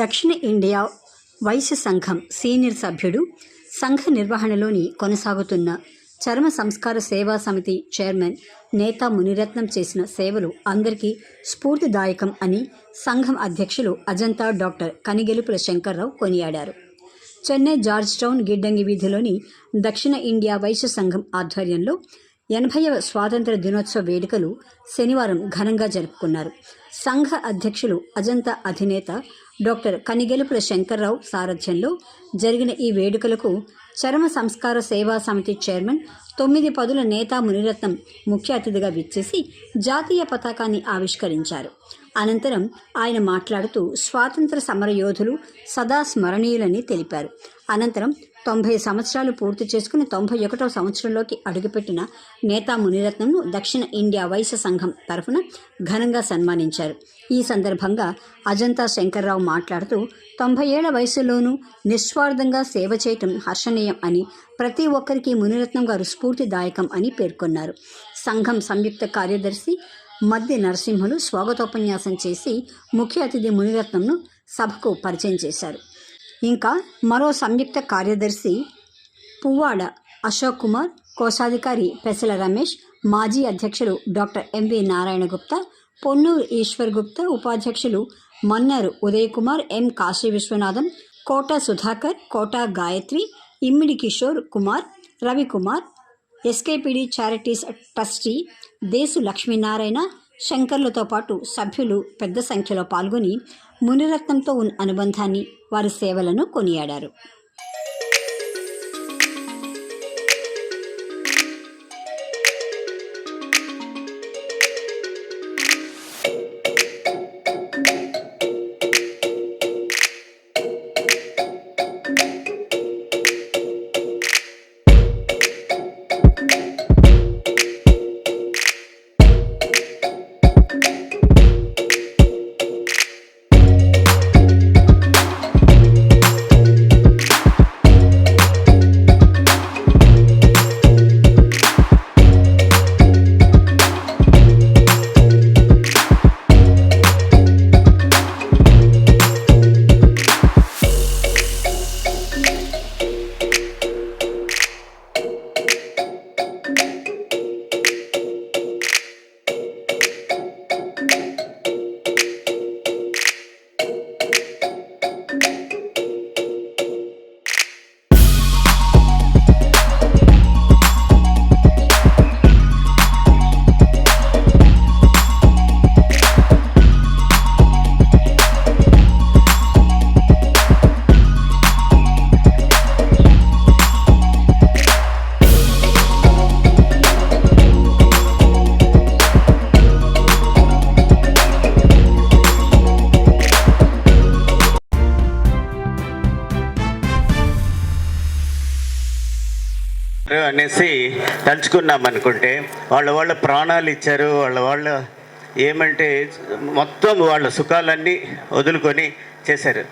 దక్షిణ ఇండియా వైశ్య సంఘం సీనియర్ సభ్యుడు, సంఘ నిర్వహణలోని కొనసాగుతున్న చర్మ సంస్కార సేవా సమితి చైర్మన్ నేతా మునిరత్నం చేసిన సేవలు అందరికీ స్ఫూర్తిదాయకం అని సంఘం అధ్యక్షులు అజంతా డాక్టర్ కనిగెలుపుల శంకర్రావు కొనియాడారు. చెన్నై జార్జ్ టౌన్ గిడ్డంగి వీధిలోని దక్షిణ ఇండియా వైశ్య సంఘం ఆధ్వర్యంలో 80వ స్వాతంత్ర దినోత్సవ వేడుకలు శనివారం ఘనంగా జరుపుకున్నారు. సంఘ అధ్యక్షులు అజంతా అధినేత డాక్టర్ కనిగెలుపుల శంకర్రావు సారథ్యంలో జరిగిన ఈ వేడుకలకు చర్మ సంస్కార సేవా సమితి చైర్మన్ 9 పదుల నేతా మునిరత్నం ముఖ్య అతిథిగా విచ్చేసి జాతీయ పతాకాన్ని ఆవిష్కరించారు. అనంతరం ఆయన మాట్లాడుతూ స్వాతంత్ర సమరయోధులు సదా స్మరణీయులని తెలిపారు. అనంతరం 90 సంవత్సరాలు పూర్తి చేసుకుని 91వ సంవత్సరంలోకి అడుగుపెట్టిన నేతా మునిరత్నంను దక్షిణ ఇండియా వైశ్య సంఘం తరఫున ఘనంగా సన్మానించారు. ఈ సందర్భంగా అజంతా శంకర్రావు మాట్లాడుతూ 90 ఏళ్ల వయసులోనూ నిస్వార్థంగా సేవ చేయటం హర్షణీయం అని, ప్రతి ఒక్కరికి మునిరత్నం గారు స్ఫూర్తిదాయకం అని పేర్కొన్నారు. సంఘం సంయుక్త కార్యదర్శి మద్ది నరసింహులు స్వాగతోపన్యాసం చేసి ముఖ్య అతిథి మునిరత్నంను సభకు పరిచయం చేశారు. ఇంకా మరో సంయుక్త కార్యదర్శి పువ్వాడ అశోక్ కుమార్, కోశాధికారి పెసల రమేష్, మాజీ అధ్యక్షులు డాక్టర్ ఎంవి నారాయణ గుప్తా, పొన్నూరు ఈశ్వర్ గుప్తా, ఉపాధ్యక్షులు Mannaru Uday Kumar, M Kashi Vishwanatham, Kota Sudhakar, Kota Gayatri, Immidi Kishore Kumar, Ravikumar, SKPD charities trustee Deshu Lakshminarayana, శంకర్లతో పాటు సభ్యులు పెద్ద సంఖ్యలో పాల్గొని మునిరత్నంతో ఉన్న అనుబంధాన్ని, వారి సేవలను కొనియాడారు. అనేసి తలుచుకున్నాం అనుకుంటే వాళ్ళ ప్రాణాలు ఇచ్చారు. వాళ్ళ ఏమంటే మొత్తం వాళ్ళ సుఖాలన్నీ వదులుకొని చేశారు.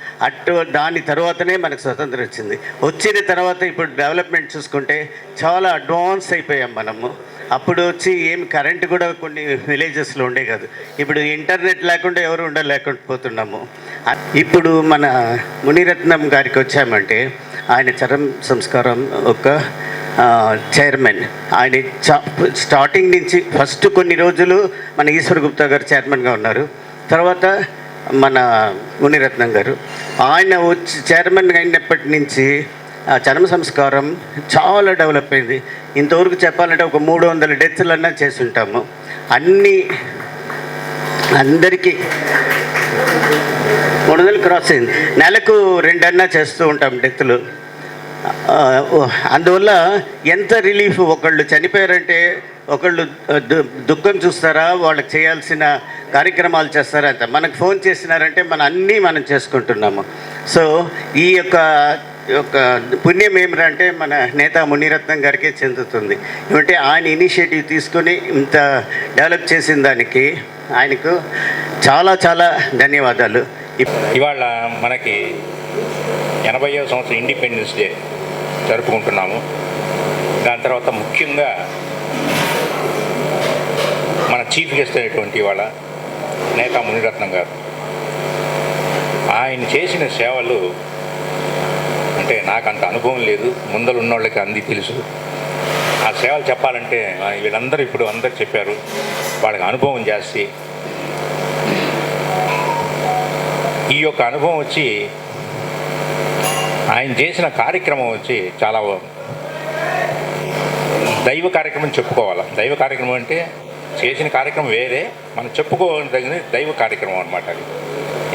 దాని తర్వాతనే మనకు స్వతంత్రం వచ్చింది. వచ్చిన తర్వాత ఇప్పుడు డెవలప్మెంట్ చూసుకుంటే చాలా అడ్వాన్స్ అయిపోయాం మనము. అప్పుడు వచ్చి ఏం కరెంటు కూడా కొన్ని విలేజెస్లో ఉండే కాదు. ఇప్పుడు ఇంటర్నెట్ లేకుండా ఎవరు ఉండలేకపోతున్నాము. ఇప్పుడు మన మునిరత్నం గారికి వచ్చామంటే ఆయన చర్మ సంస్కారం ఒక చైర్మన్. ఆయన స్టార్టింగ్ నుంచి ఫస్ట్ కొన్ని రోజులు మన ఈశ్వర్ గుప్తా గారు చైర్మన్గా ఉన్నారు. తర్వాత మన మునిరత్నం గారు ఆయన వచ్చి చైర్మన్ అయినప్పటి నుంచి చర్మ సంస్కారం చాలా డెవలప్ అయింది. ఇంతవరకు చెప్పాలంటే ఒక 300 డెత్లన్నా చేసి ఉంటాము. అందరికీ 300 క్రాస్ అయింది. నెలకు 2 అన్నా చేస్తూ ఉంటాం డెత్లు. అందువల్ల ఎంత రిలీఫ్. ఒకళ్ళు చనిపోయారంటే ఒకళ్ళు దుఃఖం చూస్తారా, వాళ్ళకి చేయాల్సిన కార్యక్రమాలు చేస్తారా, అంత మనకు ఫోన్ చేసినారంటే మనం చేసుకుంటున్నాము. సో ఈ యొక్క పుణ్యం ఏమిటంటే మన నేతా మునిరత్నం గారికే చెందుతుంది. ఏమంటే ఆయన ఇనిషియేటివ్ తీసుకొని ఇంత డెవలప్ చేసిన దానికి ఆయనకు చాలా చాలా ధన్యవాదాలు. ఇవాళ మనకి 80వ సంవత్సరం ఇండిపెండెన్స్ డే జరుపుకుంటున్నాము. దాని తర్వాత ముఖ్యంగా మన చీఫ్ గెస్ట్ అయినటువంటి వాళ్ళ నేతా మునిరత్నం గారు ఆయన చేసిన సేవలు అంటే నాకు అంత అనుభవం లేదు, ముందర ఉన్నోళ్ళకి అంది తెలుసు. ఆ సేవలు చెప్పాలంటే వీళ్ళందరూ ఇప్పుడు అందరు చెప్పారు, వాళ్ళకి అనుభవం జాస్తి. ఈ యొక్క అనుభవం వచ్చి ఆయన చేసిన కార్యక్రమం వచ్చి చాలా దైవ కార్యక్రమం చెప్పుకోవాలి. దైవ కార్యక్రమం అంటే చేసిన కార్యక్రమం వేరే, మనం చెప్పుకోదగిన దైవ కార్యక్రమం అనమాట. అది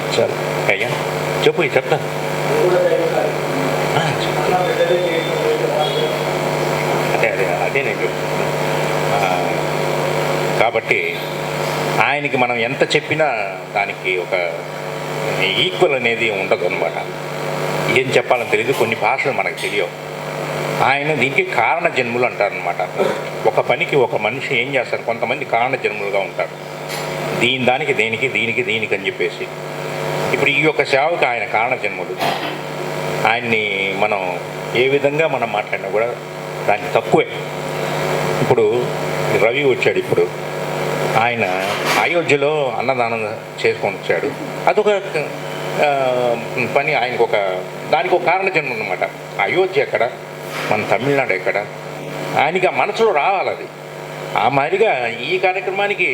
ఇచ్చారు అయ్యా, చెప్పు చెప్తా. అదే నేను చెప్తాను. కాబట్టి ఆయనకి మనం ఎంత చెప్పినా దానికి ఒక ఈక్వల్ అనేది ఉండదు అనమాట. ఏం చెప్పాలని తెలియదు, కొన్ని భాషలు మనకు తెలియవు. ఆయన దీనికి కారణ జన్ములు అంటారనమాట. ఒక పనికి ఒక మనిషి ఏం చేస్తారు, కొంతమంది కారణ జన్ములుగా ఉంటారు, దానికి దీనికి అని చెప్పేసి. ఇప్పుడు ఈ యొక్క సేవకు ఆయన కారణ జన్ములు. ఆయన్ని మనం ఏ విధంగా మనం మాట్లాడినా కూడా దానికి తక్కువే. ఇప్పుడు రవి వచ్చాడు, ఇప్పుడు ఆయన అయోధ్యలో అన్నదానం చేసుకొని వచ్చాడు. అదొక పని, ఆయనకు దానికి ఒక కారణ జన్మ అన్నమాట. అయోధ్య ఎక్కడ, మన తమిళనాడు ఎక్కడ, ఆయనకి ఆ మనసులో రావాలి అది. ఆ మాదిరిగా ఈ కార్యక్రమానికి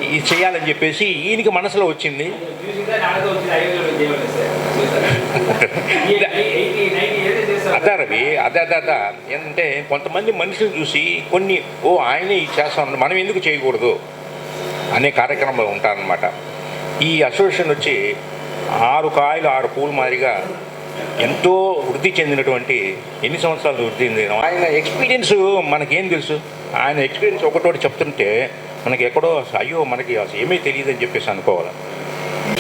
ఇది చేయాలని చెప్పేసి ఈయనకి మనసులో వచ్చింది. అదా రవి, అదే ఏంటంటే కొంతమంది మనుషులు చూసి కొన్ని ఆయనే ఇది చేస్తామని మనం ఎందుకు చేయకూడదు అనే కార్యక్రమంలో ఉంటారనమాట. ఈ అసోసియేషన్ వచ్చి 6 కాయలు 6 పూలు మాదిరిగా ఎంతో వృద్ధి చెందినటువంటి, ఎన్ని సంవత్సరాలు వృద్ధి చెందిన ఆయన ఎక్స్పీరియన్స్ మనకేం తెలుసు. ఆయన ఎక్స్పీరియన్స్ ఒకటోటి చెప్తుంటే మనకి ఎక్కడో అయ్యో మనకి అసలు ఏమీ తెలియదు అని చెప్పేసి అనుకోవాలి.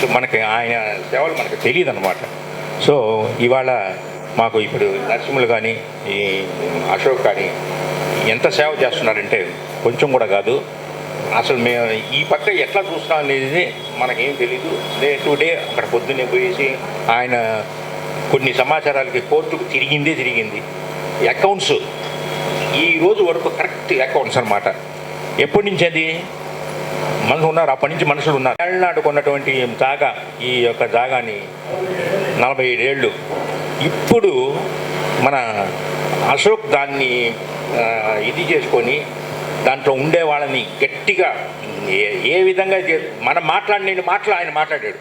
సో మనకి ఆయన సేవలు మనకు తెలియదు అనమాట. సో ఇవాళ మాకు ఇప్పుడు నరసింహులు కానీ ఈ అశోక్ కానీ ఎంత సేవ చేస్తున్నారంటే కొంచెం కూడా కాదు. అసలు మేము ఈ పక్క ఎట్లా చూస్తున్నాం అనేది మనకేం తెలీదు. డే టు డే అక్కడ పొద్దున్నే పోయేసి ఆయన కొన్ని సమాచారాలకి కోర్టుకు తిరిగింది. అకౌంట్స్ ఈ రోజు వరకు కరెక్ట్ అకౌంట్స్ అనమాట. ఎప్పటి నుంచి అది మనుషులు ఉన్నారు, అప్పటి నుంచి మనుషులు ఉన్నారు. తమిళనాడుకు ఉన్నటువంటి జాగా, ఈ యొక్క జాగాని 47 ఏళ్ళు. ఇప్పుడు మన అశోక్ దాన్ని ఇది చేసుకొని దాంట్లో ఉండే వాళ్ళని గట్టిగా ఏ విధంగా మనం మాట్లాడిన మాటలు ఆయన మాట్లాడాడు.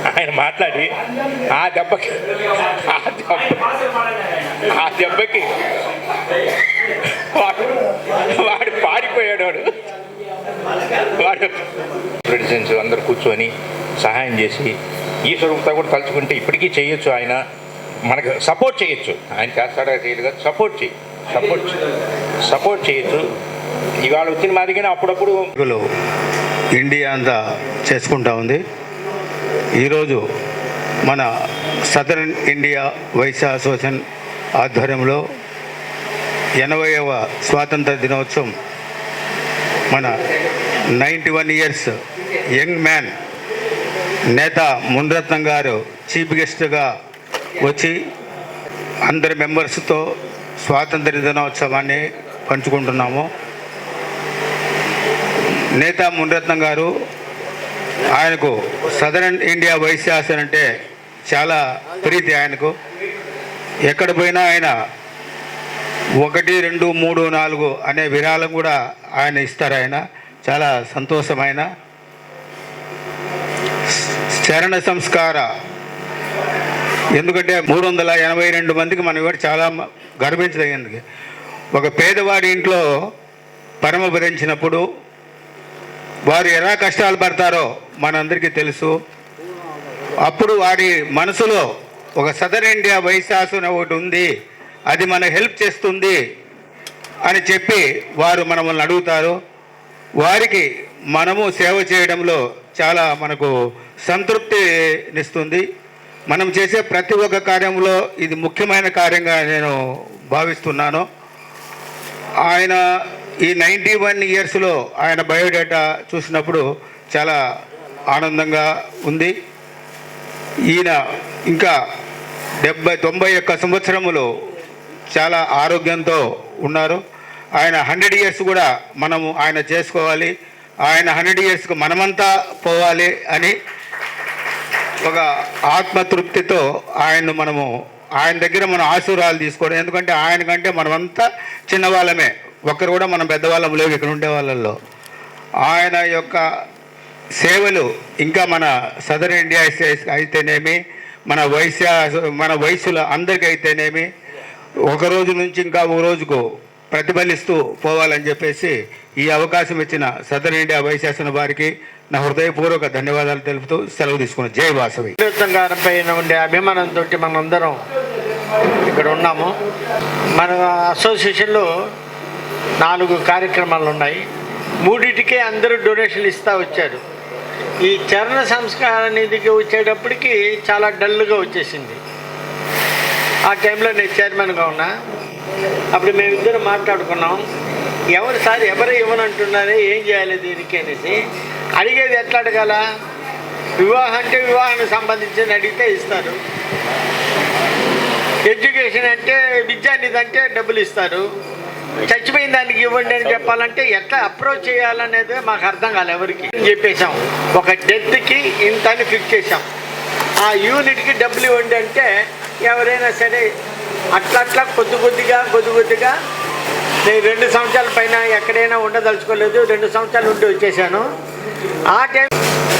ఆయన మాట్లాడి ఆ దెబ్బకి వాడు పారిపోయాడు. వాడు ప్రెసిడెంట్స్ అందరు కూర్చొని సహాయం చేసి ఈశ్వరుతో కూడా తలుచుకుంటే ఇప్పటికీ చేయొచ్చు. ఆయన మనకు సపోర్ట్ చేయొచ్చు. ఆయన చేస్తాడా చేయదు కదా, సపోర్ట్ చేయొచ్చు. ఇవాళ వచ్చిన మాదిరిగానే అప్పుడప్పుడు ఇండియా అంతా చేసుకుంటా ఉంది. ఈరోజు మన సదరన్ ఇండియా వైశ్య అసోసియేషన్ ఆధ్వర్యంలో 80వ స్వాతంత్ర దినోత్సవం మన 91 ఇయర్స్ యంగ్ మ్యాన్ నేత మునిరత్నం గారు చీఫ్ గెస్ట్గా వచ్చి అందరి మెంబర్స్తో స్వాతంత్ర దినోత్సవాన్ని పంచుకుంటున్నాము. నేత మునిరత్నం గారు, ఆయనకు సదరన్ ఇండియా వైశ్య అసోసియేషన్ అంటే చాలా ప్రీతి. ఆయనకు ఎక్కడ పోయినా ఆయన 1, 2, 3, 4 అనే విరాళం కూడా ఆయన ఇస్తారు. ఆయన చాలా సంతోషమైన చరణ సంస్కార, ఎందుకంటే 382 మందికి మనం ఇవాడు చాలా గర్వించదగింది. ఒక పేదవాడి ఇంట్లో పరమపదించినప్పుడు వారు ఎలా కష్టాలు పడతారో మనందరికీ తెలుసు. అప్పుడు వాడి మనసులో ఒక సదర్ ఇండియా వైశ్యాసన ఒకటి ఉంది, అది మనకు హెల్ప్ చేస్తుంది అని చెప్పి వారు మనల్ని అడుగుతారు. వారికి మనము సేవ చేయడంలో చాలా మనకు సంతృప్తినిస్తుంది. మనం చేసే ప్రతి ఒక్క కార్యంలో ఇది ముఖ్యమైన కార్యంగా నేను భావిస్తున్నాను. ఆయన ఈ 91 ఇయర్స్లో ఆయన బయోడేటా చూసినప్పుడు చాలా ఆనందంగా ఉంది. ఈయన ఇంకా 91 సంవత్సరములు చాలా ఆరోగ్యంతో ఉన్నారు. ఆయన 100 ఇయర్స్ కూడా మనము ఆయన చేసుకోవాలి. ఆయన 100 ఇయర్స్కి మనమంతా పోవాలి అని ఒక ఆత్మతృప్తితో ఆయన దగ్గర మనం ఆశీర్వాదాలు తీసుకోవడం. ఎందుకంటే ఆయన కంటే మనమంతా చిన్నవాళ్ళమే, ఒక్కరు కూడా మనం పెద్దవాళ్ళం లేవు ఇక్కడ ఉండే వాళ్ళల్లో. ఆయన యొక్క సేవలు ఇంకా మన సదర్ ఇండియా అయితేనేమి, మన వయసుల అందరికీ అయితేనేమి, ఒక రోజు నుంచి ఇంకా ఒక రోజుకు ప్రతిఫలిస్తూ పోవాలని చెప్పేసి ఈ అవకాశం ఇచ్చిన సదర్ ఇండియా వైశాసన వారికి నా హృదయపూర్వక ధన్యవాదాలు తెలుపుతూ సెలవు తీసుకున్నాను. జై వాసవి. గారి పైన ఉండే అభిమానంతో మనందరం ఇక్కడ ఉన్నాము. మన అసోసియేషన్లో 4 కార్యక్రమాలు ఉన్నాయి. 3టికే అందరూ డొనేషన్లు ఇస్తూ వచ్చారు. ఈ చరణ సంస్కార నిధికి వచ్చేటప్పటికి చాలా డల్గా వచ్చేసింది. ఆ టైంలో నేను చైర్మన్గా ఉన్నా. అప్పుడు మేమిద్దరం మాట్లాడుకున్నాం, ఎవరు ఇవ్వనంటున్నారే, ఏం చేయాలి దీనికి అనేసి. అడిగేది ఎట్లా అడగాల? వివాహం అంటే వివాహానికి సంబంధించి అడిగితే ఇస్తారు, ఎడ్యుకేషన్ అంటే విద్యానిధి అంటే డబ్బులు ఇస్తారు, చచ్చిపోయిన దానికి ఇవ్వండి అని చెప్పాలంటే ఎట్లా అప్రోచ్ చేయాలనేది మాకు అర్థం కాలే. ఎవరికి చెప్పేశాం, ఒక డెత్కి ఇంత అని ఫిక్స్ చేసాం, ఆ యూనిట్కి డబ్బులు ఇవ్వండి అంటే ఎవరైనా సరే అట్లా కొద్ది కొద్దిగా నేను 2 సంవత్సరాల పైన ఎక్కడైనా ఉండదలుచుకోలేదు. 2 సంవత్సరాలు ఉండి వచ్చేసాను. ఆ టైం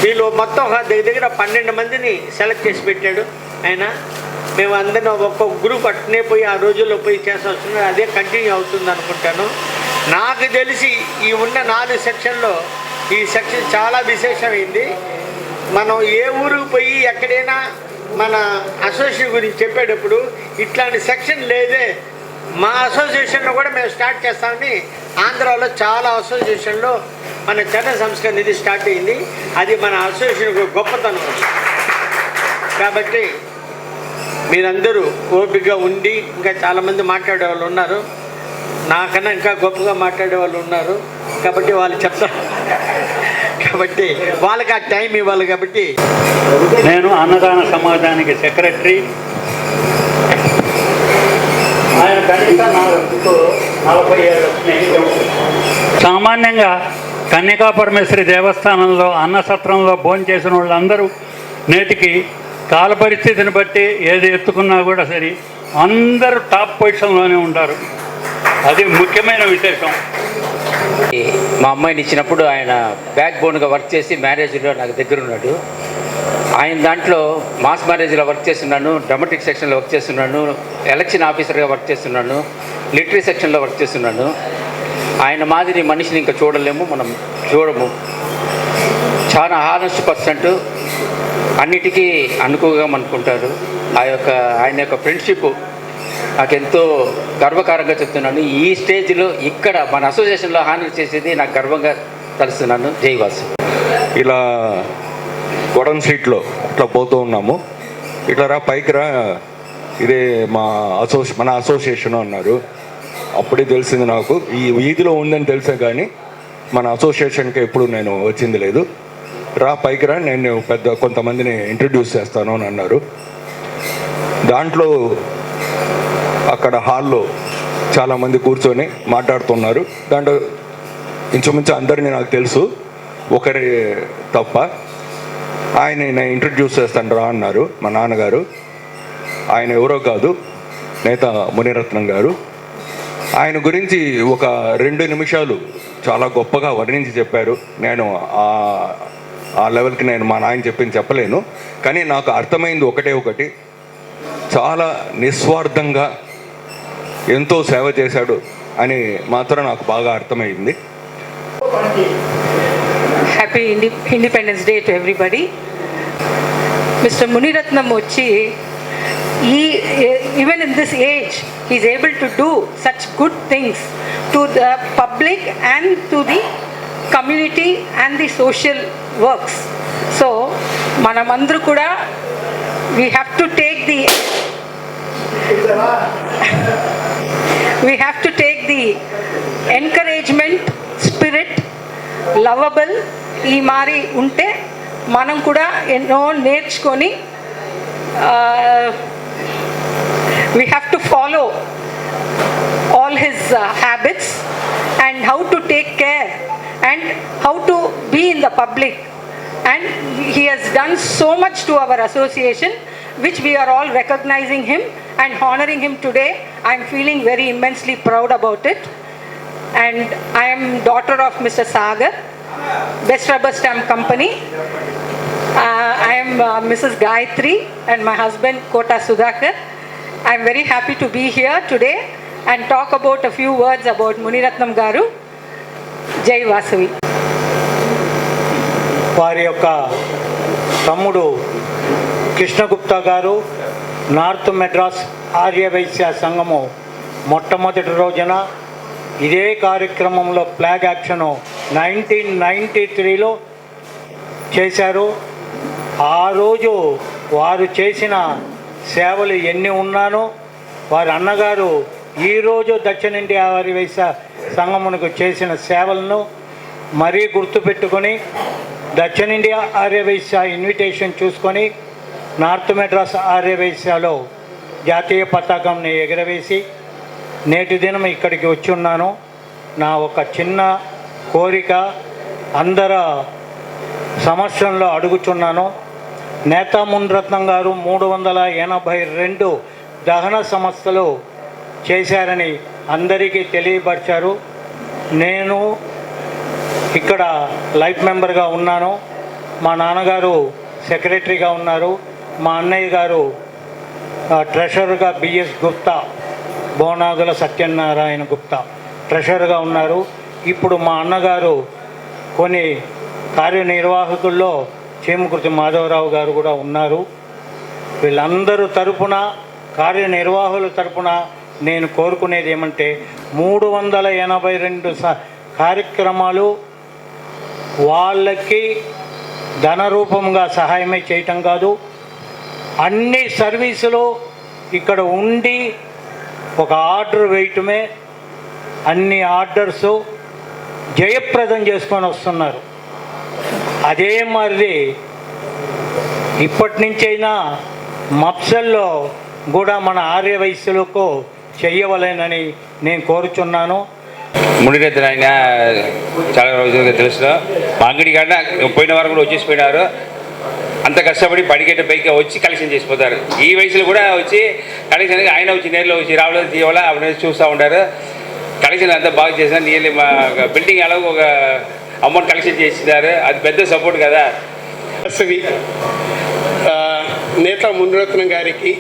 వీళ్ళు మొత్తం ఒక దగ్గర 12 మందిని సెలెక్ట్ చేసి పెట్టాడు ఆయన. మేము అందరం ఒక్కొక్క గ్రూప్ అట్నే పోయి ఆ రోజుల్లో పోయి చేసి వస్తున్నాం. అదే కంటిన్యూ అవుతుంది అనుకుంటాను. నాకు తెలిసి ఈ ఉన్న 4 సెక్షన్లో ఈ సెక్షన్ చాలా విశేషమైంది. మనం ఏ ఊరికి పోయి ఎక్కడైనా మన అసోసియేషన్ గురించి చెప్పేటప్పుడు ఇట్లాంటి సెక్షన్ లేదే, మా అసోసియేషన్లో కూడా మేము స్టార్ట్ చేస్తామని ఆంధ్రాలో చాలా అసోసియేషన్లో మన చరణ సంస్కార నిధి స్టార్ట్ అయింది. అది మన అసోసియేషన్ గొప్పతనం. కాబట్టి మీరందరూ ఓపికగా ఉండి, ఇంకా చాలామంది మాట్లాడే వాళ్ళు ఉన్నారు, నాకన్నా ఇంకా గొప్పగా మాట్లాడే వాళ్ళు ఉన్నారు. కాబట్టి వాళ్ళు చెప్తారు, కాబట్టి వాళ్ళకి ఆ టైం ఇవ్వాలి. కాబట్టి నేను అన్నదాన సమాజానికి సెక్రటరీ. ఆయన కనీసం 40 ఏళ్ళ స్నేహితుడు. సామాన్యంగా కన్యకా పరమేశ్వరి దేవస్థానంలో అన్నసత్రంలో భోంచేసిన వాళ్ళందరూ నేటికి కాల పరిస్థితిని బట్టి ఏది ఎత్తుకున్నా కూడా సరే అందరూ టాప్ పొజిషన్లోనే ఉంటారు. అది ముఖ్యమైన విశేషం. మా అమ్మాయిని ఇచ్చినప్పుడు ఆయన బ్యాక్ బోన్గా వర్క్ చేసి మ్యారేజ్లో నాకు దగ్గర ఉన్నాడు. ఆయన దాంట్లో మాస్ మ్యారేజ్లో వర్క్ చేస్తున్నాను, డ్రామాటిక్ సెక్షన్లో వర్క్ చేస్తున్నాను, ఎలక్షన్ ఆఫీసర్గా వర్క్ చేస్తున్నాను, లిటరీ సెక్షన్లో వర్క్ చేస్తున్నాను. ఆయన మాదిరి మనిషిని ఇంకా మనం చూడము. చాలా హానెస్ట్ పర్సెంట్, అన్నిటికీ అనుకువగా అనుకుంటారు. ఆయన యొక్క ఫ్రెండ్షిప్ నాకెంతో గర్వకారంగా చెప్తున్నాను. ఈ స్టేజ్లో ఇక్కడ మన అసోసియేషన్లో హానర్ చేసేది నాకు గర్వంగా తలుస్తున్నాను. జైవాసు. ఇలా గొడవన్ స్ట్రీట్లో ఇట్లా పోతూ ఉన్నాము. ఇట్లా రా పైకి రా, ఇదే మన అసోసియేషన్ అన్నారు. అప్పుడే తెలిసింది నాకు, ఈ వీధిలో ఉందని తెలిసే కానీ మన అసోసియేషన్కి ఎప్పుడు నేను వచ్చింది లేదు. రా పైకి రా, నేను కొంతమందిని ఇంట్రడ్యూస్ చేస్తాను అని అన్నారు. దాంట్లో అక్కడ హాల్లో చాలామంది కూర్చొని మాట్లాడుతున్నారు. దాంట్లో ఇంచుమించు అందరినీ నాకు తెలుసు, ఒకరి తప్ప. ఆయన నేను ఇంట్రడ్యూస్ చేస్తాను రా అన్నారు మా నాన్నగారు. ఆయన ఎవరో కాదు, నేత మునిరత్నం గారు. ఆయన గురించి ఒక 2 నిమిషాలు చాలా గొప్పగా వర్ణించి చెప్పారు. నేను ఆ లెవెల్కి నేను మా నాయన చెప్పింది చెప్పలేను, కానీ నాకు అర్థమైంది ఒకటి, చాలా నిస్వార్థంగా ఎంతో సేవ చేశాడు అని మాత్రం నాకు బాగా అర్థమైంది. Happy independence day to everybody. Mister Muniratnam వచ్చి even in this age he is able to do such good things to the public and to the community and the social works. So manamandru kuda we have to take the encouragement spirit, lovable ఈ మారి ఉంటే మనం కూడా ఎన్నో నేర్చుకొని we have to follow all his habits and how to take care and how to be in the public, and he has done so much to our association, which we are all recognizing him and honoring him today. I'm feeling very immensely proud about it. And I am daughter of Mr. Sagar, Best Rubber Stamp Company. I am Mrs. Gayatri and my husband Kota Sudhakar. I'm very happy to be here today and talk about a few words about Muniratnam Garu. Jai Vasavi. వారి యొక్క తమ్ముడు కృష్ణగుప్తా గారు north Madras Aryavysya సంఘము మొట్టమొదటి రోజున ఇదే కార్యక్రమంలో flag action 1993లో చేశారు. ఆ రోజు వారు చేసిన సేవలు ఎన్ని ఉన్నానో వారి అన్నగారు ఈరోజు దక్షిణ ఇండియా ఆర్యవైశ్య సంఘమునకు చేసిన సేవలను మరీ గుర్తుపెట్టుకొని దక్షిణ ఇండియా ఆర్యవైశ్య ఇన్విటేషన్ చూసుకొని నార్త్ మెడ్రాస్ ఆర్యవైశ్యలో జాతీయ పతాకంని ఎగరవేసి నేటి దినం ఇక్కడికి వచ్చి ఉన్నాను. నా ఒక చిన్న కోరిక అందరి సమస్యల్లో అడుగుచున్నాను. నేతా మునిరత్నం గారు 382 దహన సంస్థలు చేశారని అందరికీ తెలియపరిచారు. నేను ఇక్కడ లైఫ్ మెంబర్గా ఉన్నాను. మా నాన్నగారు సెక్రటరీగా ఉన్నారు. మా అన్నయ్య గారు ట్రెషరర్గా బిఎస్ గుప్తా, బోనాదుల సత్యనారాయణ గుప్తా ట్రెషరర్గా ఉన్నారు. ఇప్పుడు మా అన్నగారు కొన్ని కార్యనిర్వాహకుల్లో చేమకుర్తి మాధవరావు గారు కూడా ఉన్నారు. వీళ్ళందరూ తరపున కార్యనిర్వాహకుల తరపున నేను కోరుకునేది ఏమంటే 382 కార్యక్రమాలు వాళ్ళకి ధన రూపంగా సహాయమే చేయటం కాదు, అన్ని సర్వీసులు ఇక్కడ ఉండి ఒక ఆర్డర్ వేయటమే. అన్ని ఆర్డర్సు జయప్రదం చేసుకొని వస్తున్నారు. అదే మరి ఇప్పటి నుంచైనా మప్సల్లో కూడా మన ఆర్యవైశ్యులకు చెయ్యవలేనని నేను కోరుచున్నాను. మునిరత్నం ఆయన చాలా రోజులుగా తెలుసు. మా అంగడి కాడ పోయిన వారం కూడా వచ్చేసిపోయినారు. అంత కష్టపడి పడిగేట పైకి వచ్చి కలెక్షన్ చేసిపోతారు. ఈ వయసులో కూడా వచ్చి కలెక్షన్ ఆయన వచ్చి నేరులో వచ్చి రావడం తీయవల అవన్నీ చూస్తూ ఉంటారు. కలెక్షన్ అంతా బాగా చేశారు. నీళ్ళు మా బిల్డింగ్ అలాగ ఒక అమౌంట్ కలెక్షన్ చేసినారు. అది పెద్ద సపోర్ట్ కదా. నేతా మునిరత్నం గారికి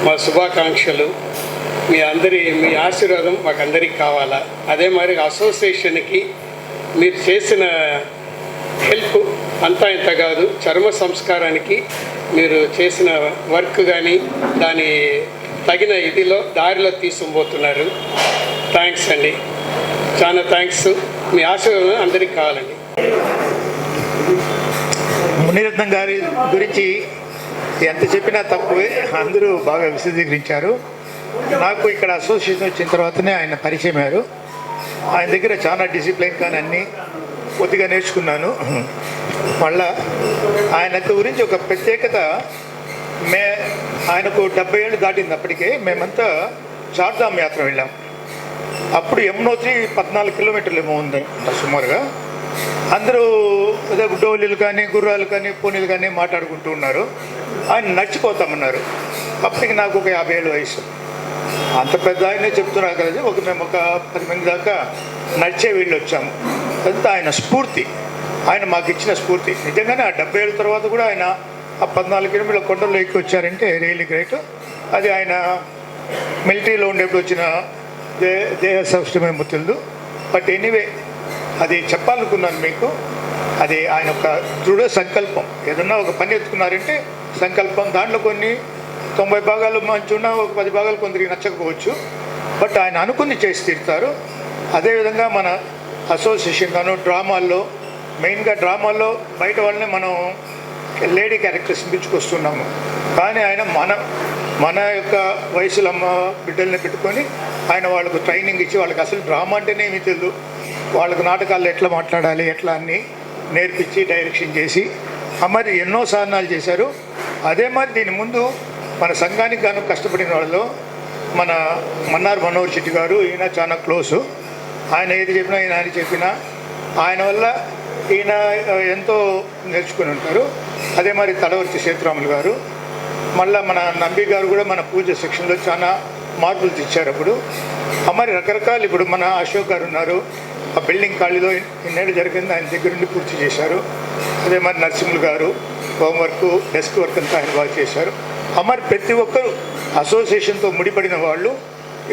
మా శుభాకాంక్షలు. మీ ఆశీర్వాదం మాకందరికి కావాలా. అదే మరి అసోసియేషన్కి మీరు చేసిన హెల్ప్ అంతా ఇంత కాదు. చర్మ సంస్కారానికి మీరు చేసిన వర్క్ కానీ దాని తగిన దారిలో తీసుకుపోతున్నారు. థ్యాంక్స్ అండి, చాలా థ్యాంక్స్. మీ ఆశీర్వాదం అందరికి కావాలండి. మునిరత్నం గారి గురించి ఎంత చెప్పినా తక్కువే. అందరూ బాగా విశదీకరించారు. నాకు ఇక్కడ అసోసియేషన్ వచ్చిన తర్వాతనే ఆయన పరిచయం అయ్యారు. ఆయన దగ్గర చాలా డిసిప్లైన్ కానీ అన్నీ కొద్దిగా నేర్చుకున్నాను. మళ్ళా ఆయన గురించి ఒక ప్రత్యేకత, ఆయనకు 70 ఏళ్ళు దాటింది. అప్పటికే మేమంతా చార్ధామ్ యాత్ర వెళ్ళాం. అప్పుడు యమునోత్రి 14 కిలోమీటర్లు ఏమో ఉంది సుమారుగా. అందరూ అదే డోలీలు కానీ గుర్రాలు కానీ పోనీలు కానీ మాట్లాడుకుంటూ ఉన్నారు. ఆయన నడిచిపోతామన్నారు. అప్పటికి నాకు ఒక 50 ఏళ్ళ వయసు. అంత పెద్ద ఆయనే చెప్తున్నారు కదా. మేము ఒక 10 మంది దాకా నడిచే వీళ్ళు వచ్చాము. అదంతా ఆయన స్ఫూర్తి, ఆయన మాకు ఇచ్చిన స్ఫూర్తి. నిజంగానే ఆ 70 ఏళ్ళ తర్వాత కూడా ఆయన ఆ 14 కిలోమీటర్ల కొండల్లో ఎక్కి వచ్చారంటే రియల్లీ గ్రేట్. అది ఆయన మిలిటరీలో ఉండేప్పుడు వచ్చిన దేహ సౌష్ఠ్యమేమో తెలియదు. బట్ ఎనీవే అది చెప్పాలనుకున్నాను మీకు. అది ఆయన ఒక దృఢ సంకల్పం. ఏదన్నా ఒక పని ఎత్తుకున్నారంటే సంకల్పం. దాంట్లో కొన్ని 90 భాగాలు మంచి ఉన్నా ఒక 10 భాగాలు కొందరికి నచ్చకపోవచ్చు. బట్ ఆయన అనుకుని చేసి తీరుతారు. అదేవిధంగా మన అసోసియేషన్ గాను డ్రామాల్లో, మెయిన్గా డ్రామాల్లో బయట వాళ్ళని మనం లేడీ క్యారెక్టర్స్ పిలుచుకొస్తున్నాము. కానీ ఆయన మన యొక్క వయసులమ్మ బిడ్డల్ని పెట్టుకొని ఆయన వాళ్ళకు ట్రైనింగ్ ఇచ్చి, వాళ్ళకి అసలు డ్రామా అంటేనే ఏమీ తెలియదు, వాళ్ళకు నాటకాల్లో ఎట్లా మాట్లాడాలి ఎట్లా అన్నీ నేర్పించి డైరెక్షన్ చేసి మరి ఎన్నో సాధనాలు చేశారు. అదే మరి దీని ముందు మన సంఘానికి గాను కష్టపడిన వాళ్ళు మన మన్నార్ మనోహర్ శెట్టి గారు. ఈయన చాలా క్లోజు. ఆయన ఏది చెప్పినా ఆయన చెప్పినా ఆయన వల్ల ఈయన ఎంతో నేర్చుకుని ఉంటారు. అదే మరి తలవర్తి సేతురాములు గారు, మళ్ళీ మన నంబి గారు కూడా మన పూజ సెక్షన్లో చాలా మార్పులు తెచ్చారు. అప్పుడు మరి రకరకాలు, ఇప్పుడు మన అశోక్ గారు ఉన్నారు, ఆ బిల్డింగ్ ఖాళీలో ఇన్నేళ్ళు జరిగింది, ఆయన దగ్గర నుండి పూర్తి చేశారు. అదే మరి నరసింహులు గారు హోంవర్క్, డెస్క్ వర్క్ అంతా ఆయన బాగా చేశారు. మరి ప్రతి ఒక్కరు అసోసియేషన్తో ముడిపడిన వాళ్ళు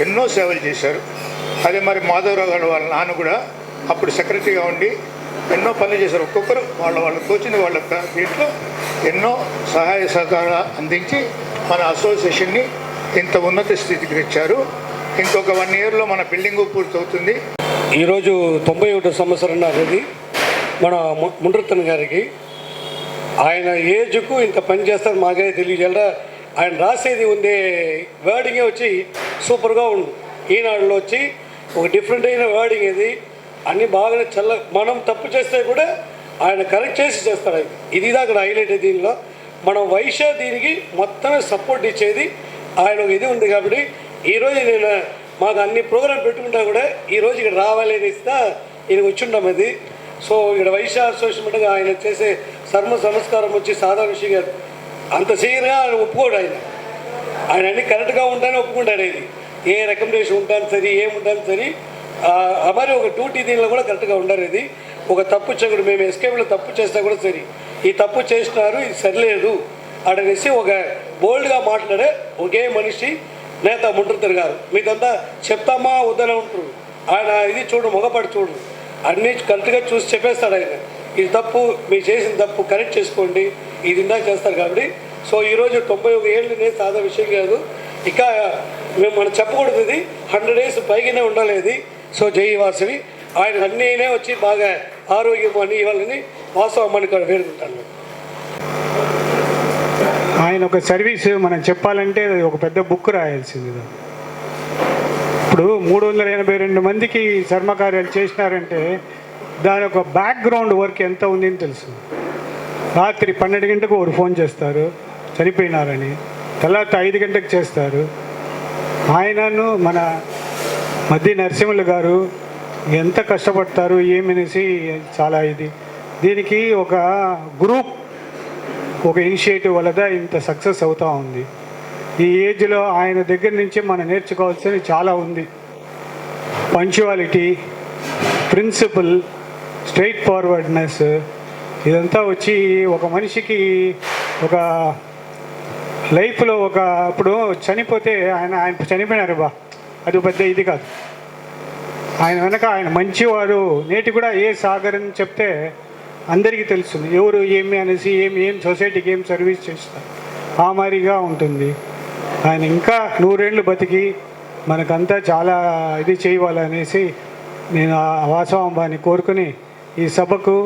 ఎన్నో సేవలు చేశారు. అదే మరి మాధవరావు గారు వాళ్ళ నాన్న కూడా అప్పుడు సెక్రటరీగా ఉండి ఎన్నో పనులు చేశారు. ఒక్కొక్కరు వాళ్ళకు తోచిన వాళ్ళ దీంట్లో ఎన్నో సహాయ సహకారాలు అందించి మన అసోసియేషన్ని ఇంత ఉన్నత స్థితికి తెచ్చారు. ఇంకొక 1 ఇయర్లో మన బిల్డింగు పూర్తవుతుంది. ఈరోజు 91వ సంవత్సరం అనేది మన ముండ్రతన్ గారికి, ఆయన ఏజ్కు ఇంత పని చేస్తారు మాకే తెలియజేయాల. ఆయన రాసేది ఉండే వర్డింగే వచ్చి సూపర్గా ఉంది. ఈనాడులో వచ్చి ఒక డిఫరెంట్ అయిన వర్డింగ్ ఇది, అన్నీ బాగానే మనం తప్పు చేస్తే కూడా ఆయన కరెక్ట్ చేసి చేస్తారు. ఆయన ఇది అక్కడ హైలైట్. దీనిలో మనం వైశ్య దీనికి మొత్తమే సపోర్ట్ ఇచ్చేది ఆయన ఇది ఉంది. కాబట్టి ఈరోజు నేను మాకు అన్ని ప్రోగ్రాం పెట్టుకుంటా కూడా ఈరోజు ఇక్కడ రావాలి అని ఇస్తా ఈయన వచ్చింటాం అది. సో ఇక్కడ వైశ్య అసోసియేషన్ ఆయన చేసే సంస్కారం వచ్చి సాధారణ విషయం గారు అంత సీనియర్గా ఆయన ఒప్పుకోడు. ఆయన అన్ని కరెక్ట్గా ఉంటానే ఒప్పుకుంటాడు. ఇది ఏ రికమెండేషన్ ఉంటాను సరే, ఏముంటాను సరే, మరి ఒక డ్యూటీ దీనిలో కూడా కరెక్ట్గా ఉండరు. ఇది ఒక తప్పు చేయకూడదు. మేము ఎస్కేప్లో తప్పు చేస్తా కూడా సరే, ఈ తప్పు చేసినారు, ఇది సరిలేదు అడనేసి ఒక బోల్డ్గా మాట్లాడే ఒకే మనిషి నేత ముండ్రతన్ గారు. మీకంతా చెప్తామా వద్దనే ఉంటారు. ఆయన ఇది చూడు, మొగపడి చూడు, అన్నీ కరెక్ట్గా చూసి చెప్పేస్తాడు ఆయన. ఇది తప్పు, మీరు చేసిన తప్పు కరెక్ట్ చేసుకోండి, ఇది ఇందాక చేస్తారు. కాబట్టి సో ఈరోజు 91 ఏళ్ళు సాదా విషయం కాదు. ఇక మనం చెప్పకూడదు, ఇది 100 డేస్ పైగానే ఉండలేదు. సో జై వాసవి ఆయన అన్నీనే వచ్చి బాగా ఆరోగ్యం అని ఇవ్వాలని వాస్తవం అని వేడుకుంటాను. ఆయన ఒక సర్వీస్ మనం చెప్పాలంటే ఒక పెద్ద బుక్ రాయాల్సింది. ఇప్పుడు 382 మందికి చర్మకార్యాలు చేసినారంటే దాని ఒక బ్యాక్గ్రౌండ్ వర్క్ ఎంత ఉందని తెలుసు. రాత్రి 12 గంటలకు ఒకరు ఫోన్ చేస్తారు చనిపోయినారని, తర్వాత 5 గంటలకు చేస్తారు. ఆయనను మన మధ్య నరసింహులు గారు ఎంత కష్టపడతారు ఏమనేసి చాలా ఇది. దీనికి ఒక గ్రూప్, ఒక ఇనిషియేటివ్ వల్ల ఇంత సక్సెస్ అవుతూ ఉంది. ఈ ఏజ్లో ఆయన దగ్గర నుంచి మనం నేర్చుకోవాల్సినవి చాలా ఉంది. పంక్చువాలిటీ, ప్రిన్సిపల్, స్ట్రైట్ ఫార్వర్డ్నెస్, ఇదంతా వచ్చి ఒక మనిషికి ఒక లైఫ్లో ఇప్పుడు చనిపోతే ఆయన చనిపోయినారు అది పెద్ద ఇది కాదు. ఆయన వెనక ఆయన మంచివాడు. నేటి కూడా ఏ సాగర్ అని చెప్తే అందరికీ తెలుస్తుంది ఎవరు ఏమి అనేసి, ఏం సొసైటీకి ఏం సర్వీస్ చేస్తారు ఆ మాదిరిగా ఉంటుంది. ఆయన ఇంకా 100 ఏళ్ళు బతికి మనకంతా చాలా ఇది చేయాలనేసి నేను ఆ వాసవాంబాని కోరుకుని ఈ సభకు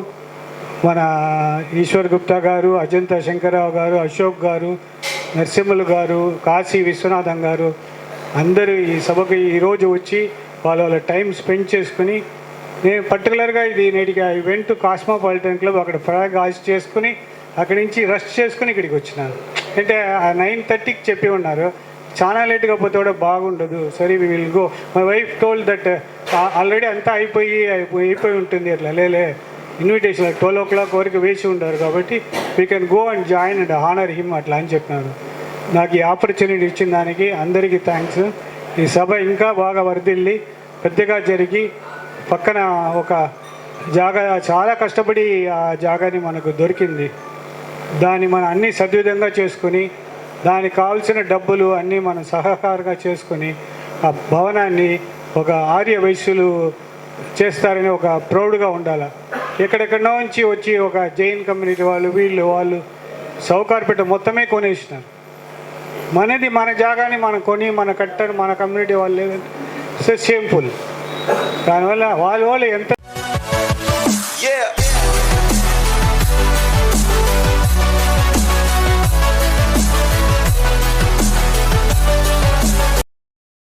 మన ఈశ్వర్ గుప్తా గారు, అజంతా శంకరరావు గారు, అశోక్ గారు, నరసింహులు గారు, కాశీ విశ్వనాథం గారు అందరూ ఈ సభకు ఈరోజు వచ్చి వాళ్ళ టైం స్పెండ్ చేసుకుని, నేను పర్టికులర్గా ఇది నేటికి I went to cosmopolitan club, అక్కడ ఫ్లాగ్ హాయిస్ట్ చేసుకుని అక్కడి నుంచి రెస్ట్ చేసుకుని ఇక్కడికి వచ్చినాను. అంటే 9:30కి చెప్పి ఉన్నారు, చాలా లేట్గా పోతే కూడా బాగుండదు. సరే we will go. My wife told that already అంతా అయిపోయి ఉంటుంది. అట్లా లేలే, ఇన్విటేషన్ 12 o'clock వరకు వేసి ఉంటారు కాబట్టి we can go and join and honour him అట్లా అని చెప్పినారు. నాకు ఈ ఆపర్చునిటీ ఇచ్చిన దానికి అందరికీ థ్యాంక్స్. ఈ సభ ఇంకా బాగా వర్ధిల్లి పెద్దగా జరిగి, పక్కన ఒక జాగా చాలా కష్టపడి ఆ జాగాని మనకు దొరికింది. దాన్ని మనం అన్నీ సద్విధంగా చేసుకుని, దానికి కావాల్సిన డబ్బులు అన్నీ మనం సహకారంగా చేసుకొని ఆ భవనాన్ని ఒక ఆర్య వైశ్యులు చేస్తారని ఒక ప్రౌడ్గా ఉండాలి. ఎక్కడెక్కడో నుంచి వచ్చి ఒక జైన్ కమ్యూనిటీ వాళ్ళు సౌకార్పేట మొత్తమే కొనేసినారు. మనది మన జాగాని మనం కొని మన కట్టారు, మన కమ్యూనిటీ వాళ్ళు లేదంటే షేమ్ఫుల్. దానివల్ల వాళ్ళు ఎంత